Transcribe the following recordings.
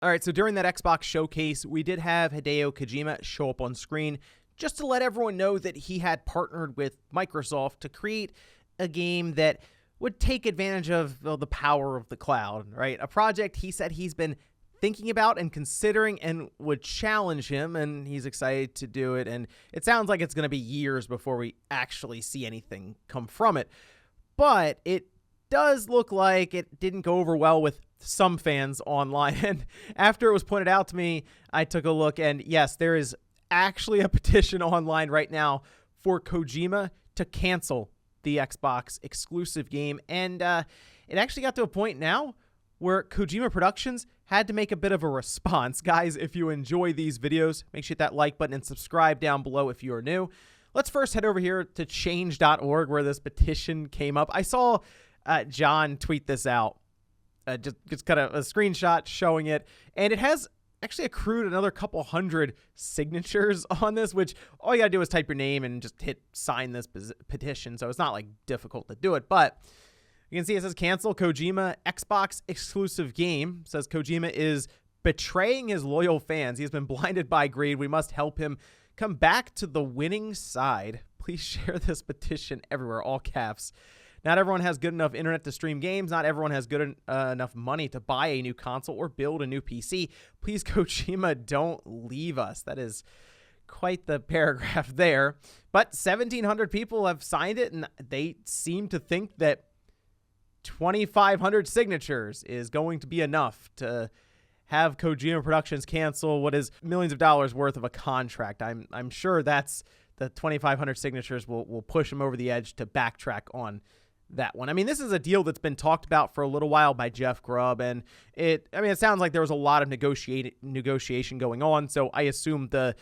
All right, so during that Xbox showcase, we did have Hideo Kojima show up on screen just to let everyone know that he had partnered with Microsoft to create a game that would take advantage of the power of the cloud, right? A project he said he's been thinking about and considering and would challenge him, and he's excited to do it. And it sounds like it's going to be years before we actually see anything come from it. But it does look like it didn't go over well with some fans online. And after it was pointed out to me, I took a look, and yes, there is actually a petition online right now for Kojima to cancel the Xbox exclusive game. And it actually got to a point now where Kojima Productions had to make a bit of a response. Guys, if you enjoy these videos, make sure you hit that like button and subscribe down below if you are new. Let's first head over here to change.org where this petition came up. I saw John tweet this out, just kind of a screenshot showing it, and it has actually accrued another couple hundred signatures on this, which all you gotta do is type your name and just hit sign this petition, so it's not like difficult to do it. But you can see it says cancel Kojima Xbox exclusive game. It says Kojima is betraying his loyal fans. He has been blinded by greed. We must help him come back to the winning side. Please share this petition everywhere, all caps. Not everyone has good enough internet to stream games. Not everyone has good enough money to buy a new console or build a new PC. Please, Kojima, don't leave us. That is quite the paragraph there. But 1,700 people have signed it, and they seem to think that 2,500 signatures is going to be enough to have Kojima Productions cancel what is millions of dollars worth of a contract. I'm sure that's the 2,500 signatures will push him over the edge to backtrack on that one. I mean, this is a deal that's been talked about for a little while by Jeff Grubb, and it sounds like there was a lot of negotiation going on. So I assume the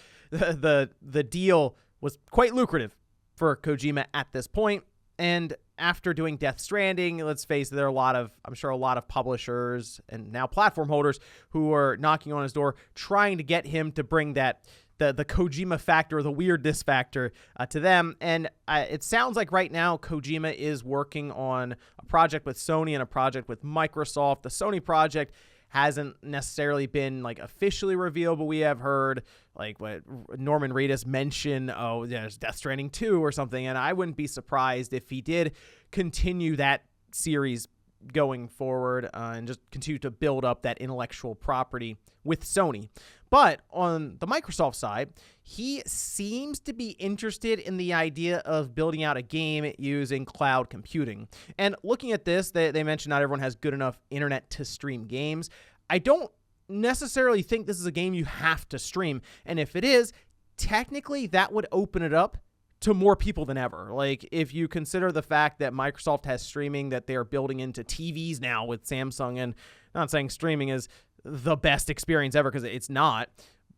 deal was quite lucrative for Kojima at this point. And after doing Death Stranding, let's face it, there are I'm sure a lot of publishers and now platform holders who are knocking on his door, trying to get him to bring that the Kojima factor, the weirdness factor to them. And it sounds like right now Kojima is working on a project with Sony and a project with Microsoft. The Sony project hasn't necessarily been like officially revealed, but we have heard like what Norman Reedus mention, there's Death Stranding 2 or something, and I wouldn't be surprised if he did continue that series going forward and just continue to build up that intellectual property with Sony. But on the Microsoft side, he seems to be interested in the idea of building out a game using cloud computing. And looking at this, they mentioned not everyone has good enough internet to stream games. I don't necessarily think this is a game you have to stream. And if it is, technically that would open it up to more people than ever. Like, if you consider the fact that Microsoft has streaming that they're building into TVs now with Samsung, and I'm not saying streaming is the best experience ever because it's not,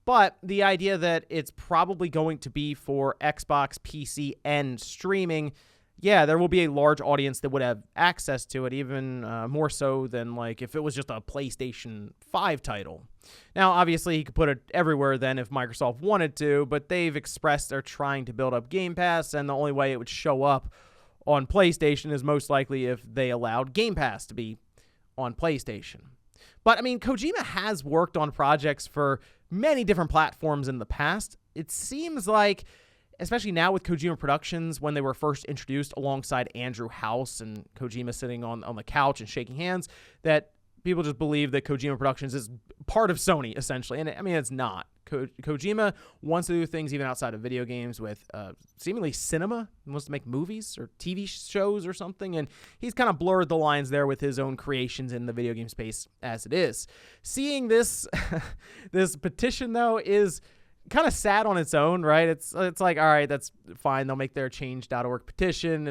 but the idea that it's probably going to be for Xbox, PC, and streaming, yeah, there will be a large audience that would have access to it, even more so than like if it was just a PlayStation 5 title. Now, obviously, he could put it everywhere then if Microsoft wanted to, but they've expressed they're trying to build up Game Pass, and the only way it would show up on PlayStation is most likely if they allowed Game Pass to be on PlayStation. But, I mean, Kojima has worked on projects for many different platforms in the past. It seems like, especially now with Kojima Productions, when they were first introduced alongside Andrew House and Kojima sitting on the couch and shaking hands, that people just believe that Kojima Productions is part of Sony, essentially. And, I mean, it's not. Kojima wants to do things even outside of video games with seemingly cinema. He wants to make movies or TV shows or something, and he's kind of blurred the lines there with his own creations in the video game space as it is. Seeing this this petition, though, is kind of sad on its own, right? It's like, all right, that's fine. They'll make their change.org petition.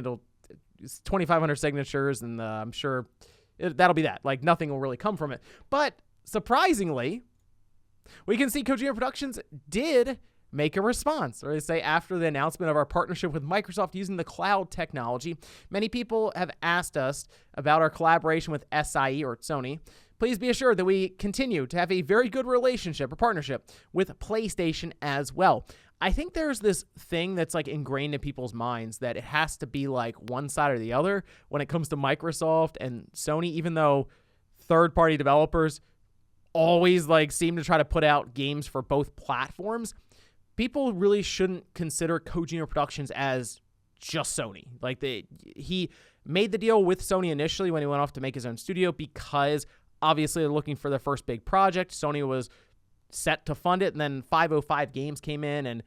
It's 2,500 signatures, and I'm sure that'll be that. Like, nothing will really come from it. But surprisingly, we can see Kojima Productions did make a response, or they say after the announcement of our partnership with Microsoft using the cloud technology, many people have asked us about our collaboration with SIE or Sony. Please be assured that we continue to have a very good relationship or partnership with PlayStation as well. I think there's this thing that's like ingrained in people's minds that it has to be like one side or the other when it comes to Microsoft and Sony, even though third-party developers always like seem to try to put out games for both platforms, people really shouldn't consider Kojima Productions as just Sony. Like he made the deal with Sony initially when he went off to make his own studio because obviously they're looking for their first big project. Sony was set to fund it, and then 505 Games came in and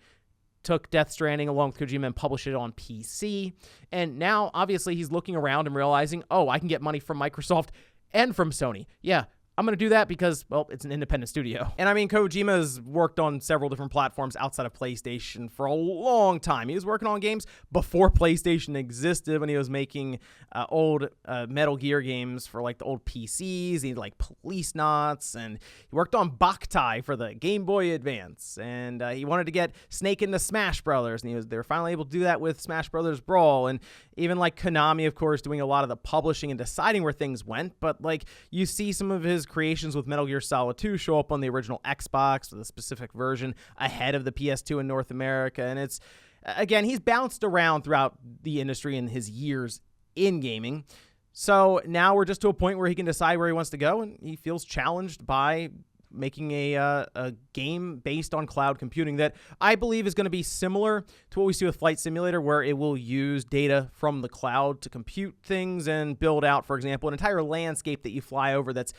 took Death Stranding along with Kojima and published it on PC. And now obviously he's looking around and realizing, oh, I can get money from Microsoft and from Sony. Yeah, I'm going to do that because, well, it's an independent studio. And I mean, Kojima's worked on several different platforms outside of PlayStation for a long time. He was working on games before PlayStation existed when he was making old Metal Gear games for like the old PCs. He did like Police Knots, and he worked on Boktai for the Game Boy Advance. And he wanted to get Snake into Smash Brothers, and they were finally able to do that with Smash Brothers Brawl. And even like Konami, of course, doing a lot of the publishing and deciding where things went. But like you see some of his creations with Metal Gear Solid 2 show up on the original Xbox with a specific version ahead of the PS2 in North America. And it's, again, he's bounced around throughout the industry in his years in gaming. So now we're just to a point where he can decide where he wants to go, and he feels challenged by making a game based on cloud computing that I believe is going to be similar to what we see with Flight Simulator, where it will use data from the cloud to compute things and build out, for example, an entire landscape that you fly over that's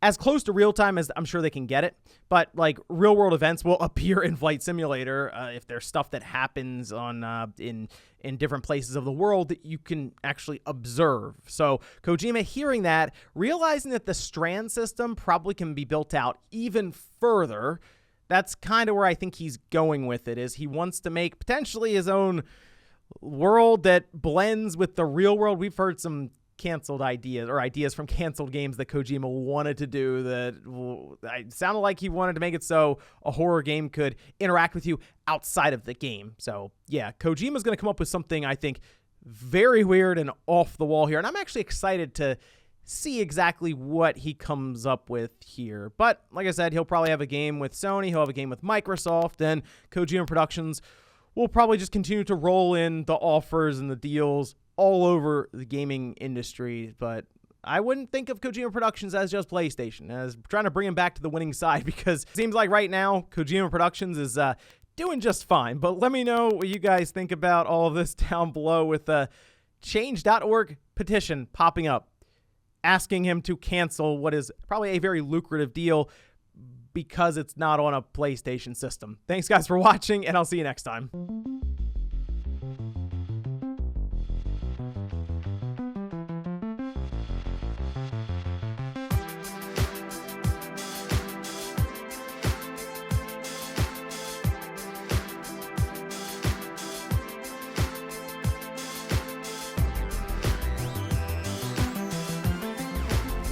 as close to real time as I'm sure they can get it. But like real world events will appear in Flight Simulator if there's stuff that happens on in different places of the world that you can actually observe. So Kojima hearing that, realizing that the Strand system probably can be built out even further, that's kind of where I think he's going with it, is he wants to make potentially his own world that blends with the real world. We've heard some canceled ideas or ideas from canceled games that Kojima wanted to do that sounded like he wanted to make it so a horror game could interact with you outside of the game. So yeah, Kojima's going to come up with something I think very weird and off the wall here. And I'm actually excited to see exactly what he comes up with here. But like I said, he'll probably have a game with Sony. He'll have a game with Microsoft, and Kojima Productions will probably just continue to roll in the offers and the deals all over the gaming industry. But I wouldn't think of Kojima Productions as just PlayStation, as trying to bring him back to the winning side, because it seems like right now Kojima Productions is doing just fine. But let me know what you guys think about all of this down below, with the change.org petition popping up asking him to cancel what is probably a very lucrative deal because it's not on a PlayStation system. Thanks guys for watching, and I'll see you next time.